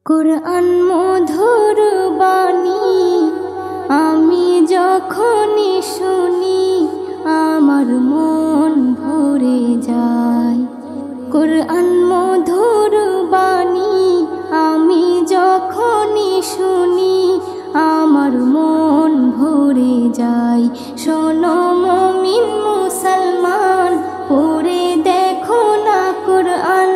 কুরআন মধুর বাণী আমি যখনই শুনি আমার মন ভরে যায়। কুরআন মধুর বাণী আমি যখনই শুনি আমার মন ভরে যায়। শোনো মুমিন মুসলমান, পড়ে দেখো না কুরআন,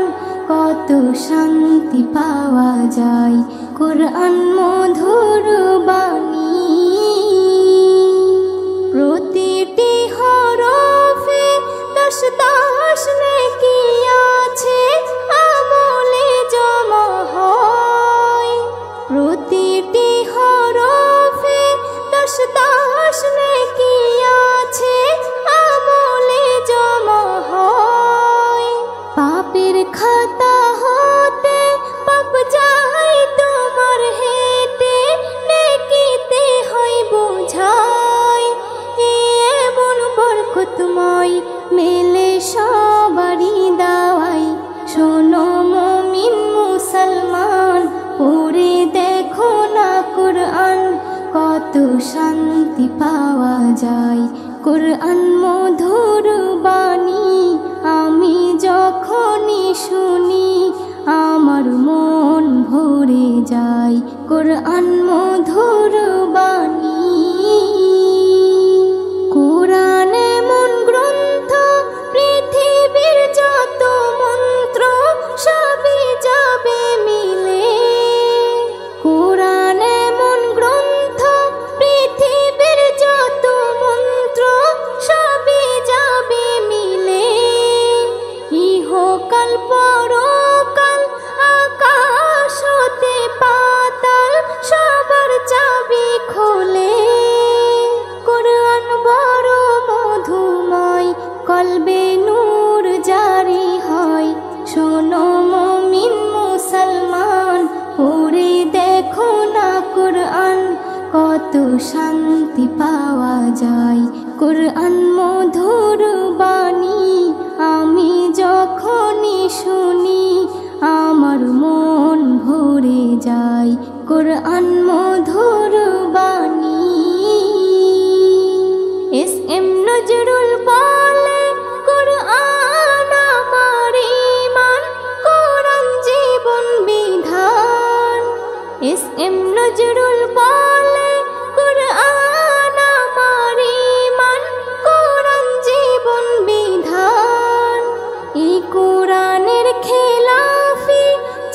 কত শান্তি পাওয়া যায়। কুরআন মধুর বাণী প্রতিটি হরফে 10 নেকি আছে, আমলে জমা হয়। প্রতিটি হরফে 10 নেকি আছে, আমলে জমা হয়। পাপের খাতা হতে পাপ যায় তোমার হেঁটে, নেকিতে হয় বোঝাই। এমন বরকতময় মেলে সবারই দাওয়াই। শোনো মুমিন মুসলমান, পড়ে দেখো না কুরআন, কত শান্তি পাওয়া যায়। কুরআন মধুর বাণী আমি যখনই শুনি আমার মন ভরে যায়। কুরআন মধুর বাণী কুরআন এমন গ্রন্থ, পৃথিবীর যত মন্ত্র সবই যাবে মিলে। কুরআন এমন গ্রন্থ, পৃথিবীর যত মন্ত্র সবই যাবে মিলে। ইহকাল পরকাল আকাশ হতে পাতাল সবার চাবি খোলে। কুরআন বড় মধুময়, কলবে নূর জারি হয়। শোনো মুমিন মুসলমান, পড়ে দেখো না কুরআন, কত শান্তি পাওয়া যায়। কুরআন মধুর বাণী আমি যখনই শুনি আমার মন ভরে যায়। কুরআন মধুর বাণী এস.এম. নজরুল বলে, কুরআন আমার ঈমান, কুরআন জীবন বিধান। এস.এম. নজরুল বলে, কুরআন আমার ঈমান, কুরআন জীবন বিধান। এই কুরআনের খেলাফি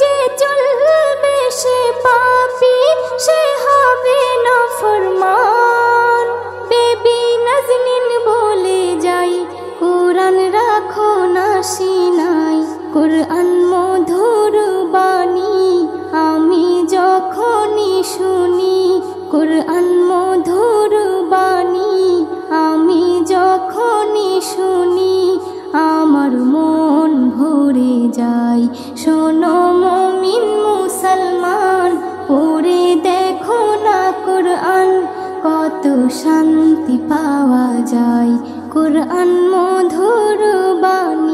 যে চলবে সে পাপী, সে হবে নাফরমান। বেবি নাজনীন বলে যাই, কুরআন রাখো না সিনায়। কুরআন মধুর বাণী আমি যখনই শুনি, কুরআন মধুর বাণী আমি যখনই শুনি আমার মন ভরে যায়। শোনো মুমিন মুসলমান, পড়ে দেখো না কুরআন, কত শান্তি পাওয়া যায়। কুরআন মধুর বাণী।